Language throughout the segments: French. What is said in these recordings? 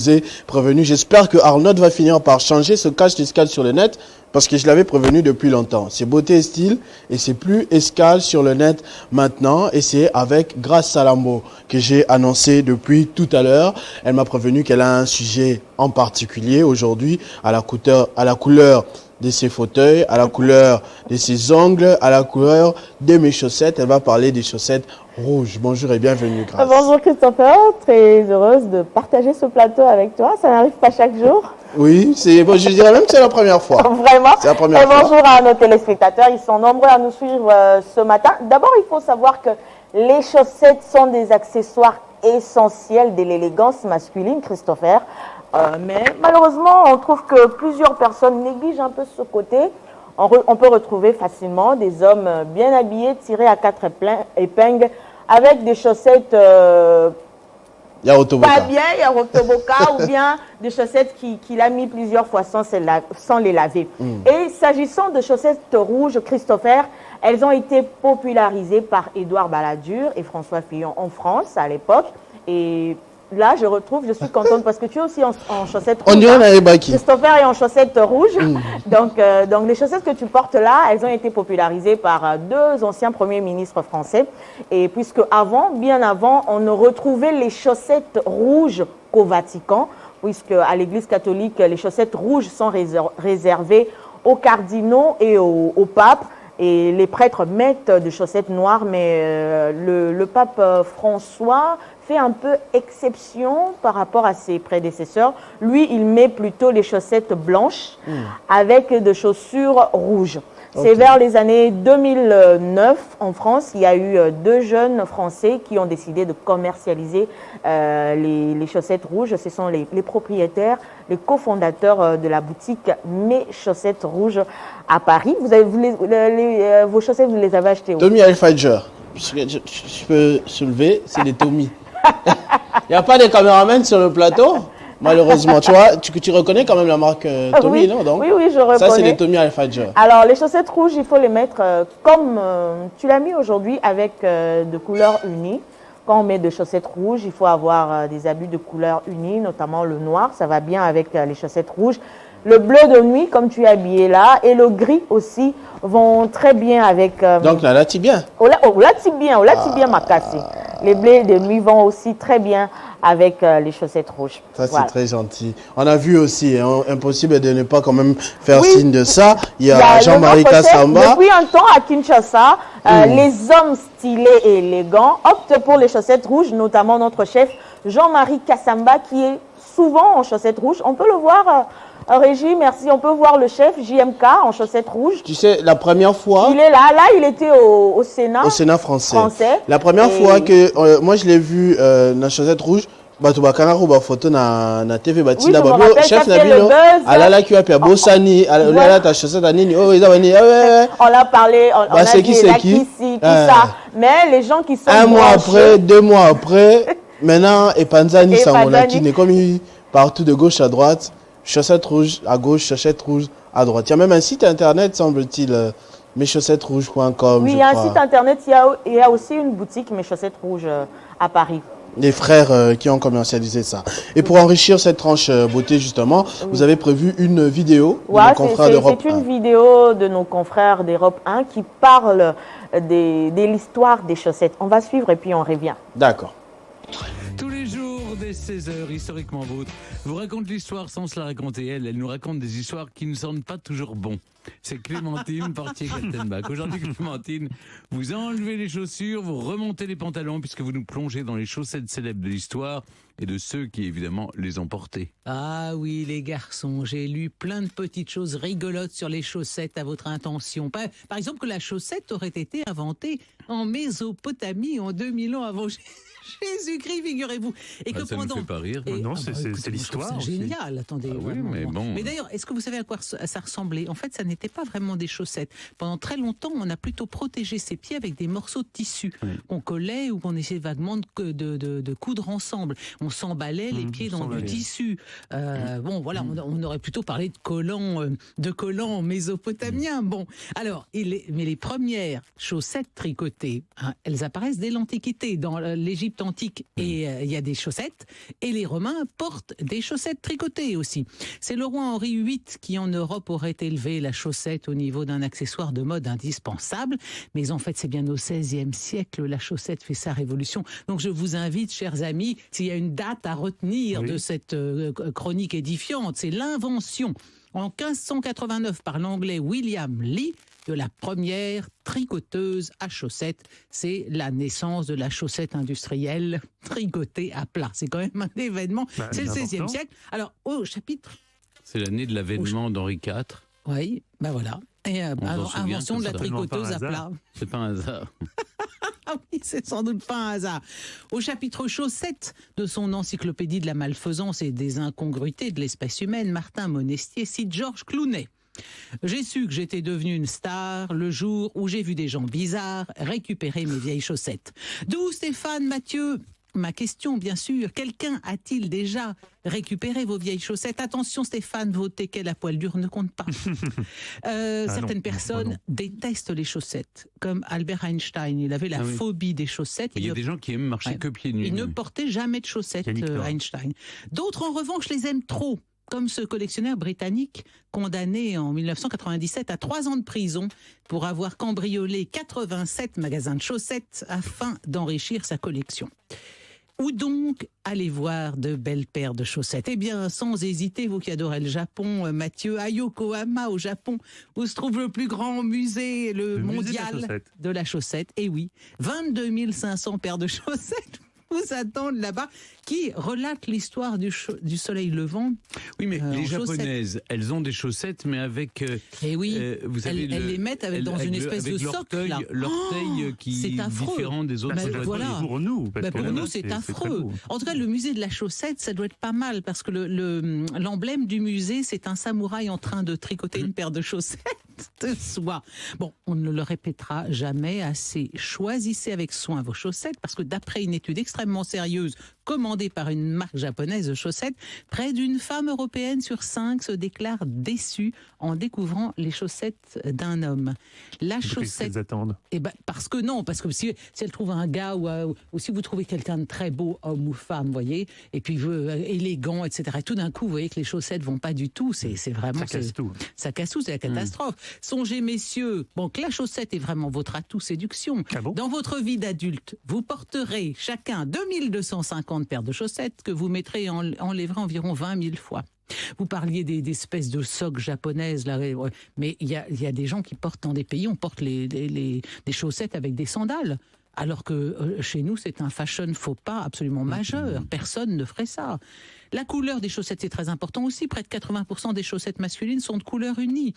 vous ai prévenu. J'espère que Arnaud va finir par changer ce cache escale sur le net parce que je l'avais prévenu depuis longtemps. C'est beauté et style et c'est plus escale sur le net maintenant et c'est avec Grace Salambo que j'ai annoncé depuis tout à l'heure. Elle m'a prévenu qu'elle a un sujet en particulier aujourd'hui à la couleur de ses fauteuils, à la couleur de ses ongles, à la couleur de mes chaussettes. Elle va parler des chaussettes rouges. Bonjour et bienvenue, Grace. Bonjour Christopher, très heureuse de partager ce plateau avec toi. Ça n'arrive pas chaque jour. Oui, je dirais même que c'est la première fois. Vraiment. C'est la première fois. Bonjour à nos téléspectateurs. Ils sont nombreux à nous suivre ce matin. D'abord, il faut savoir que les chaussettes sont des accessoires essentiels de l'élégance masculine, Christopher. Mais malheureusement, on trouve que plusieurs personnes négligent un peu ce côté. On peut retrouver facilement des hommes bien habillés, tirés à quatre épingles, avec des chaussettes pas bien, il y a Rotoboka, ou bien des chaussettes qu'il a mis plusieurs fois sans les laver. Et s'agissant de chaussettes rouges, Christopher, elles ont été popularisées par Édouard Balladur et François Fillon en France à l'époque. Et là, je suis contente parce que tu es aussi en chaussettes rouges. On dirait un Christopher est en chaussettes rouges. Donc, les chaussettes que tu portes là, elles ont été popularisées par deux anciens premiers ministres français. Et puisque bien avant, on ne retrouvait les chaussettes rouges qu'au Vatican, puisque à l'Église catholique, les chaussettes rouges sont réservées aux cardinaux et au pape. Et les prêtres mettent des chaussettes noires, mais le pape François fait un peu exception par rapport à ses prédécesseurs. Lui, il met plutôt les chaussettes blanches avec des chaussures rouges. Okay. C'est vers les années 2009, en France, il y a eu deux jeunes Français qui ont décidé de commercialiser les chaussettes rouges. Ce sont les propriétaires, les cofondateurs de la boutique Mes Chaussettes Rouges à Paris. Vos chaussettes, vous les avez achetées où? Tommy Hilfiger. Je peux soulever, c'est des Tommy. Il n'y a pas de caméraman sur le plateau, malheureusement. Tu vois, tu reconnais quand même la marque Tommy, oui, non donc, oui, je reconnais. Ça, c'est les Tommy Hilfiger. Alors, les chaussettes rouges, il faut les mettre comme tu l'as mis aujourd'hui, avec de couleurs unies. Quand on met des chaussettes rouges, il faut avoir des habits de couleurs unies, notamment le noir. Ça va bien avec les chaussettes rouges. Le bleu de nuit, comme tu es habillé là, et le gris aussi vont très bien avec... Donc là, tu bien. Ma cassé. Les bleus de nuit vont aussi très bien avec les chaussettes rouges. Ça, c'est très gentil. On a vu aussi, impossible de ne pas quand même faire signe de ça. Il y a Jean-Marie Kassamba. Depuis un temps à Kinshasa, les hommes stylés et élégants optent pour les chaussettes rouges, notamment notre chef Jean-Marie Kassamba qui est souvent en chaussettes rouges. On peut le voir... Régie, merci. On peut voir le chef JMK en chaussettes rouges. Tu sais, la première fois... Il est là. Là, il était au Sénat. Au Sénat français. La première fois que... moi, je l'ai vu dans la chaussette rouge. Bato bakanga ko photo na TV bati la babo chef Nabilo alala qui a pi Bosani alala ta chaussette anini oh ils avaient on a parlé on a dit tout ça mais les gens qui sont un mois après 2 mois après maintenant et Panzani Sangonaki n'est comme partout de gauche à droite. Chaussettes rouges à gauche, chaussettes rouges à droite. Il y a même un site internet, semble-t-il, meschaussettesrouges.com. Oui, il y a un site internet, il y a aussi une boutique Mes Chaussettes Rouges à Paris. Les frères qui ont commercialisé ça. Et pour enrichir cette tranche beauté, justement, vous avez prévu une vidéo de nos confrères d'Europe 1. C'est une vidéo de nos confrères d'Europe 1 qui parle de l'histoire des chaussettes. On va suivre et puis on revient. D'accord. Tous les jours, dès 16h, historiquement vôtre, vous raconte l'histoire sans se la raconter elle. Elle nous raconte des histoires qui ne sentent pas toujours bon. C'est Clémentine Portier-Kaltenbach. Aujourd'hui, Clémentine, vous enlevez les chaussures, vous remontez les pantalons puisque vous nous plongez dans les chaussettes célèbres de l'histoire et de ceux qui, évidemment, les ont portées. Ah oui, les garçons, j'ai lu plein de petites choses rigolotes sur les chaussettes à votre intention. Par exemple, que la chaussette aurait été inventée en Mésopotamie en 2000 ans avant Jésus-Christ, figurez-vous. Et que ça ne fait pas rire. Non, c'est l'histoire. C'est génial, attendez. Ah oui, mais bon. Mais d'ailleurs, est-ce que vous savez à quoi ça ressemblait? En fait, ça n'était n'étaient pas vraiment des chaussettes. Pendant très longtemps, on a plutôt protégé ses pieds avec des morceaux de tissu qu'on collait ou qu'on essayait vaguement de coudre ensemble. On s'emballait les pieds dans du tissu. Bon, voilà, on aurait plutôt parlé de collants mésopotamiens. Bon, alors, mais les premières chaussettes tricotées, elles apparaissent dès l'Antiquité. Dans l'Égypte antique, et il y a des chaussettes, et les Romains portent des chaussettes tricotées aussi. C'est le roi Henri VIII qui, en Europe, aurait élevé la chaussette au niveau d'un accessoire de mode indispensable. Mais en fait, c'est bien au XVIe siècle, la chaussette fait sa révolution. Donc, je vous invite, chers amis, s'il y a une date à retenir de cette chronique édifiante, c'est l'invention en 1589 par l'anglais William Lee de la première tricoteuse à chaussettes. C'est la naissance de la chaussette industrielle tricotée à plat. C'est quand même un événement. C'est le XVIe siècle. Alors, au chapitre... C'est l'année de l'avènement d'Henri IV. Oui, ben voilà. Et invention de la tricoteuse à plat. C'est pas un hasard. Ah oui, c'est sans doute pas un hasard. Au chapitre chaussettes de son encyclopédie de la malfaisance et des incongruités de l'espèce humaine, Martin Monestier cite Georges Clooney. J'ai su que j'étais devenu une star le jour où j'ai vu des gens bizarres récupérer mes vieilles chaussettes. D'où Stéphane Mathieu? Ma question, bien sûr, quelqu'un a-t-il déjà récupéré vos vieilles chaussettes? Attention Stéphane, vos teckels à poil dur ne comptent pas. Certaines personnes détestent les chaussettes, comme Albert Einstein. Il avait la phobie des chaussettes. Il y a des gens qui aiment marcher que pieds nus. Il ne portait jamais de chaussettes, Einstein. D'autres, en revanche, les aiment trop. Comme ce collectionneur britannique condamné en 1997 à 3 ans de prison pour avoir cambriolé 87 magasins de chaussettes afin d'enrichir sa collection. Où donc aller voir de belles paires de chaussettes? Eh bien, sans hésiter, vous qui adorez le Japon, Mathieu, à Yokohama, au Japon, où se trouve le plus grand musée, le mondial de la chaussette. Et oui, 22 500 paires de chaussettes vous attendent là-bas, qui relate l'histoire du soleil levant. Oui, mais les Japonaises, elles ont des chaussettes, mais avec... Et oui, vous savez, elles les mettent dans une espèce de socle. L'orteil qui est différent des autres. Voilà. Pour nous, c'est affreux. En tout cas, le musée de la chaussette, ça doit être pas mal, parce que l'emblème du musée, c'est un samouraï en train de tricoter une paire de chaussettes de soie. Bon, on ne le répétera jamais assez. Choisissez avec soin vos chaussettes, parce que d'après une étude extrêmement sérieuse commandée par une marque japonaise de chaussettes, près d'une femme européenne sur 5 se déclare déçue en découvrant les chaussettes d'un homme. La chaussette... Qu'est-ce qu'elles attendent? Parce que si elle trouve un gars ou si vous trouvez quelqu'un de très beau, homme ou femme, vous voyez, et puis élégant, etc. Et tout d'un coup, vous voyez que les chaussettes vont pas du tout. C'est vraiment... Ça casse tout. Ça casse tout, c'est la catastrophe. Songez, messieurs, que la chaussette est vraiment votre atout séduction. Ah bon? Dans votre vie d'adulte, vous porterez chacun 2250 paires de chaussettes que vous mettrez enlèverez environ 20 000 fois. Vous parliez des espèces de socques japonaises, là, mais il y a des gens qui portent dans des pays, on porte des chaussettes avec des sandales. Alors que chez nous, c'est un fashion faux pas absolument majeur. Personne ne ferait ça. La couleur des chaussettes, c'est très important aussi. Près de 80% des chaussettes masculines sont de couleur unie.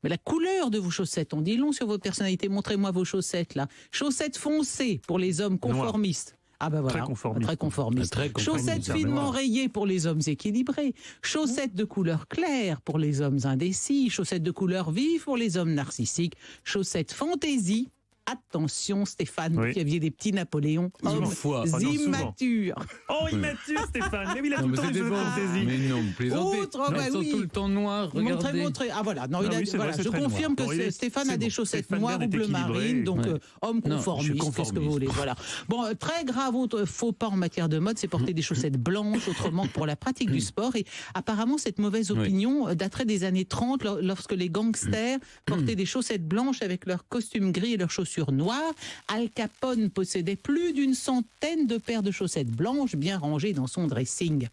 Mais la couleur de vos chaussettes, on dit long sur vos personnalités. Montrez-moi vos chaussettes, là. Chaussettes foncées pour les hommes conformistes. Ah ben voilà, très conformiste. Chaussettes finement rayées pour les hommes équilibrés. Chaussettes de couleur claire pour les hommes indécis. Chaussettes de couleur vive pour les hommes narcissiques. Chaussettes fantaisie. Attention Stéphane, qui aviez des petits Napoléons, hommes immatures. Oh, immature Stéphane, mais il a tout le temps des jeux de fantaisie. Mais non, vous plaisantez. Ils sont tout le temps noirs, regardez. Montrez. Ah voilà, je confirme que Stéphane a des chaussettes noires ou bleu marine, donc homme conformiste, qu'est-ce que vous voulez. Voilà. Bon, très grave autre faux pas en matière de mode, c'est porter des chaussettes blanches, autrement que pour la pratique du sport. Et apparemment, cette mauvaise opinion daterait des années 30, lorsque les gangsters portaient des chaussettes blanches avec leurs costumes gris et leurs chaussures noires. Al Capone possédait plus d'une centaine de paires de chaussettes blanches bien rangées dans son dressing.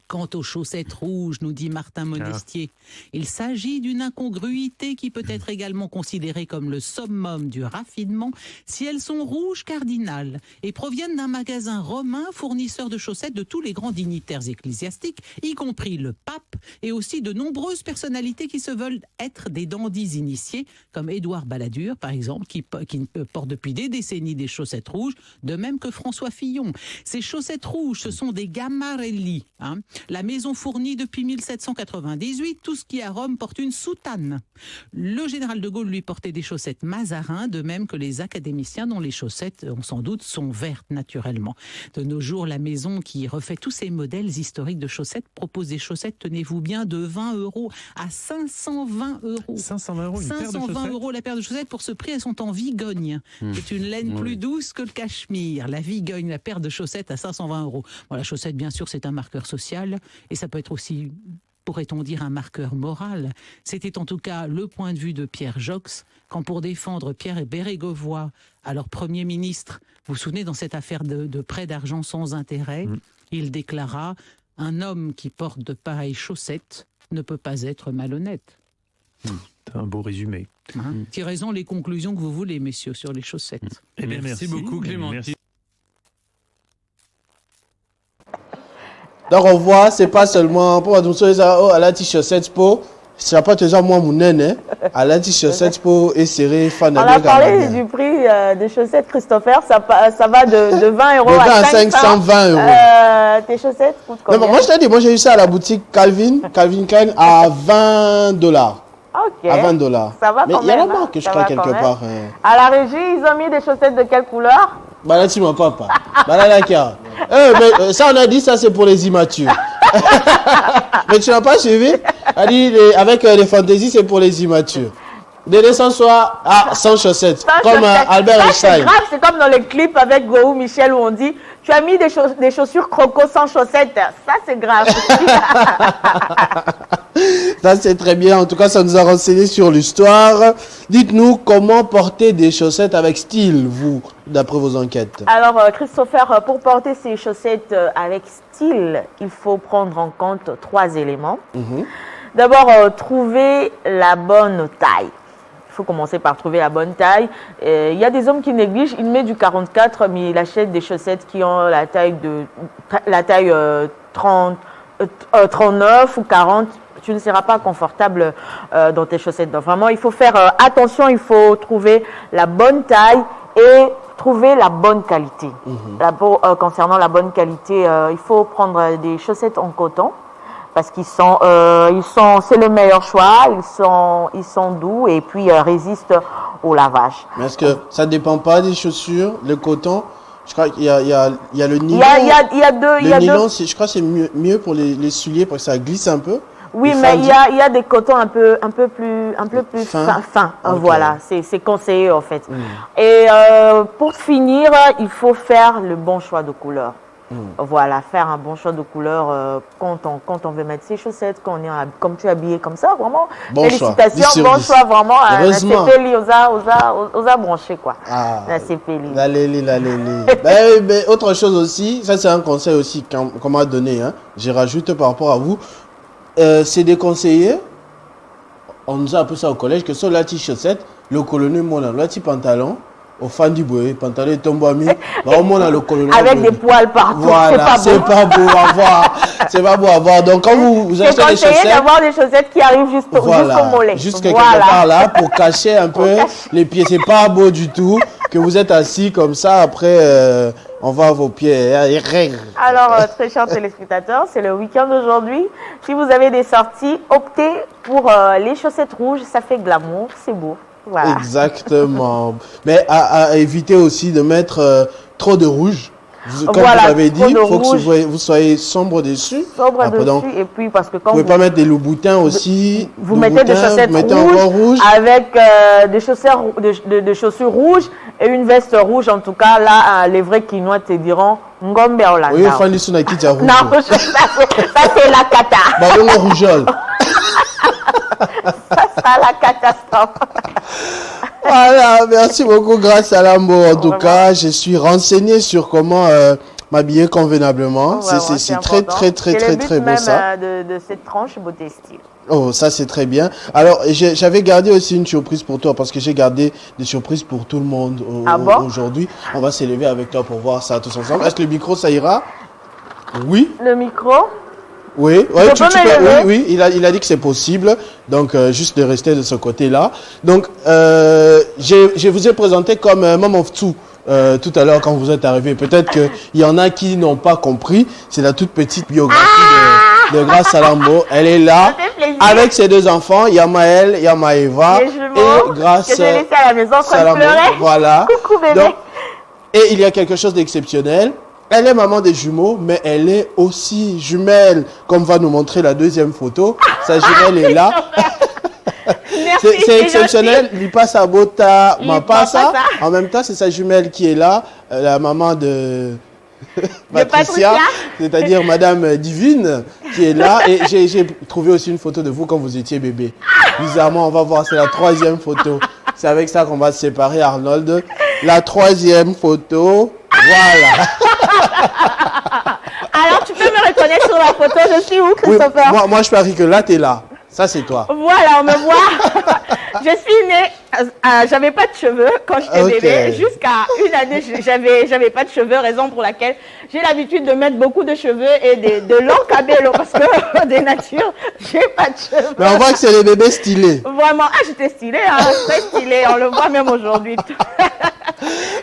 Quant aux chaussettes rouges, nous dit Martin Monestier, il s'agit d'une incongruité qui peut être également considérée comme le summum du raffinement si elles sont rouges cardinales et proviennent d'un magasin romain fournisseur de chaussettes de tous les grands dignitaires ecclésiastiques, y compris le pape et aussi de nombreuses personnalités qui se veulent être des dandys initiés, comme Édouard Balladur, par exemple, qui porte depuis des décennies des chaussettes rouges, de même que François Fillon. Ces chaussettes rouges, ce sont des Gammarelli, La maison fournit depuis 1798 tout ce qui à Rome porte une soutane. Le général de Gaulle lui portait des chaussettes Mazarin, de même que les académiciens dont les chaussettes, on s'en doute, sont vertes naturellement. De nos jours, la maison qui refait tous ces modèles historiques de chaussettes propose des chaussettes, tenez-vous bien, de 20 € à 520 €. 520 €, une paire de 520 chaussettes. € la paire de chaussettes. Pour ce prix, elles sont en vigogne. C'est une laine plus douce que le cachemire. La vigogne, la paire de chaussettes à 520 €. Bon, la chaussette, bien sûr, c'est un marqueur social et ça peut être aussi, pourrait-on dire, un marqueur moral. C'était en tout cas le point de vue de Pierre Joxe quand, pour défendre Pierre Bérégovoy, alors Premier ministre, vous vous souvenez, dans cette affaire de prêt d'argent sans intérêt, il déclara « Un homme qui porte de pareilles chaussettes ne peut pas être malhonnête ». C'est un beau résumé. Tirez-en les conclusions que vous voulez, messieurs, sur les chaussettes. Eh bien, Merci beaucoup, Clémentine. Merci. Donc on voit, c'est pas seulement pour nous ça, oh, à la t-shirt pour, ça pas toujours moi mon nene, à la t-shirt pour essayer fan On a parlé du prix des chaussettes, Christopher, ça va de 20 € à 520 €. Tes chaussettes coûtent combien? Non, moi je t'ai dit, moi j'ai eu ça à la boutique Calvin Klein à 20 $. Ok. À 20 $. Ça va Mais quand il y a même, la marque que je ça crois va quelque quand même. part. À la régie, ils ont mis des chaussettes de quelle couleur? Bah là, tu m'en parles pas. Bah là, d'accord. Mais ça, on a dit, ça c'est pour les immatures. Mais tu n'as pas suivi? Elle dit, avec les fantaisies, c'est pour les immatures. Des naissances soit sans chaussettes. Sans comme chaussettes. Albert Ça, c'est Einstein. grave, c'est comme dans les clips avec Gohou Michel où on dit tu as mis des chaussures croco sans chaussettes. Ça, c'est grave. Ça, c'est très bien. En tout cas, ça nous a renseigné sur l'histoire. Dites-nous comment porter des chaussettes avec style, vous, d'après vos enquêtes. Alors, Christopher, pour porter ces chaussettes avec style, il faut prendre en compte 3 éléments. D'abord, trouver la bonne taille. Il faut commencer par trouver la bonne taille. Il y a des hommes qui négligent, il met du 44, mais il achète des chaussettes qui ont la taille 39 ou 40. Tu ne seras pas confortable dans tes chaussettes. Donc vraiment, il faut faire attention, il faut trouver la bonne taille et trouver la bonne qualité. Concernant la bonne qualité, il faut prendre des chaussettes en coton. Parce c'est le meilleur choix, ils sont doux et puis résistent au lavage. Mais est-ce que ça ne dépend pas des chaussures, le coton? Je crois qu'il y a le nylon. Il y a deux. Le nylon, je crois que c'est mieux pour les souliers parce que ça glisse un peu. Oui, mais il y a des cotons un peu plus fins. Okay. Voilà, c'est conseillé en fait. Et pour finir, il faut faire le bon choix de couleur. Voilà, faire un bon choix de couleur quand on veut mettre ses chaussettes, quand on est comme tu es habillé comme ça, vraiment. Bon félicitations, choix. bon choix, vraiment. Heureusement. Aux a branché quoi. La mais autre chose aussi, ça c'est un conseil aussi qu'on m'a donné, hein. J'y rajoute par rapport à vous. C'est déconseillé, on nous a appris ça au collège, que sur la t-chaussette, le colonel mon la pantalon, au fan du bois, pantalon et tombe ami, on a le colonel. Avec des poils partout. Voilà, c'est pas beau à voir. C'est pas beau à voir. Donc quand vous achetez des chaussettes, c'est d'avoir des chaussettes qui arrivent jusqu'au mollet. Juste quelque part là pour cacher un peu les pieds. C'est pas beau du tout que vous êtes assis comme ça. Après, on va à vos pieds. Alors, très chers téléspectateurs, c'est le week-end aujourd'hui. Si vous avez des sorties, optez pour les chaussettes rouges. Ça fait glamour, c'est beau. Voilà. Exactement. Mais à éviter aussi de mettre trop de rouge. Comme vous l'avez dit, il faut que vous soyez sombre dessus. Sombre dessus, donc, et puis parce que quand vous ne pouvez pas mettre des loups-boutins aussi. Vous mettez des chaussettes rouges avec des chaussures rouges et une veste rouge. En tout cas, là, les vrais Quinois te diront Ngombe Olanda. Oui, Fanny Sunaki, rouge. Non, ça c'est la cata. Ballon rougeole. Ça sera la catastrophe. Voilà, merci beaucoup, grâce à Lambo. En tout cas, je suis renseigné sur comment m'habiller convenablement. C'est très beau ça. De cette tranche beauté style. Oh, ça c'est très bien. Alors, j'avais gardé aussi une surprise pour toi parce que j'ai gardé des surprises pour tout le monde aujourd'hui. On va s'élever avec toi pour voir ça tous ensemble. Est-ce que le micro, ça ira? Oui. Le micro? Oui, oui, il a dit que c'est possible. Donc, juste de rester de ce côté-là. Donc, je vous ai présenté comme Mom of Two tout à l'heure quand vous êtes arrivé. Peut-être qu'il y en a qui n'ont pas compris. C'est la toute petite biographie de Grace Salambo. Elle est là Ça fait plaisir. avec ses 2 enfants. Il y a Maël, il y a Maëva. Les jumeaux Et Grace que j'ai laissé à la maison en train de Salambo. pleurer. Voilà. Coucou, bébé. Donc, et il y a quelque chose d'exceptionnel. Elle est maman des jumeaux, mais elle est aussi jumelle, comme va nous montrer la 2e photo. Sa jumelle est là. Merci, C'est exceptionnel. Il passe à Bota, Il ma passa. passa. En même temps, c'est sa jumelle qui est là, la maman de Patricia, Patricia. c'est-à-dire Madame Divine, qui est là. Et j'ai trouvé aussi une photo de vous quand vous étiez bébé. Bizarrement, on va voir, c'est la 3e photo. C'est avec ça qu'on va se séparer, Arnold. La 3e photo, voilà. Alors, tu peux me reconnaître sur la photo. Je suis où, Oui, Christopher? moi, je parie que là, tu es là. Ça, c'est toi. Voilà, on me voit. Je suis née, j'avais pas de cheveux quand j'étais Ok. bébé. Jusqu'à une année, j'avais pas de cheveux, raison pour laquelle j'ai l'habitude de mettre beaucoup de cheveux et de longs cabellos parce que des natures, j'ai pas de cheveux. Mais on voit que c'est les bébés stylés. Vraiment, j'étais stylée, hein, très stylée, on le voit même aujourd'hui.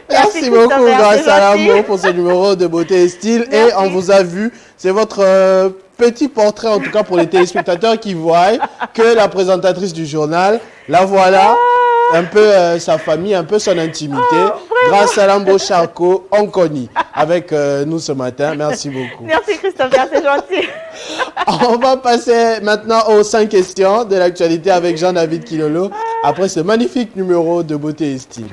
Merci beaucoup, Christopher, Grace c'est Salambo, gentil. pour ce numéro de Beauté et Style. Et Merci. on vous a vu, c'est votre petit portrait, en tout cas pour les téléspectateurs qui voient que la présentatrice du journal, la voilà, un peu sa famille, un peu son intimité. Grace Salambo Charcot, on connaît avec nous ce matin. Merci beaucoup. Merci Christopher, c'est gentil. On va passer maintenant aux 5 questions de l'actualité avec Jean-David Kilolo après ce magnifique numéro de Beauté et Style.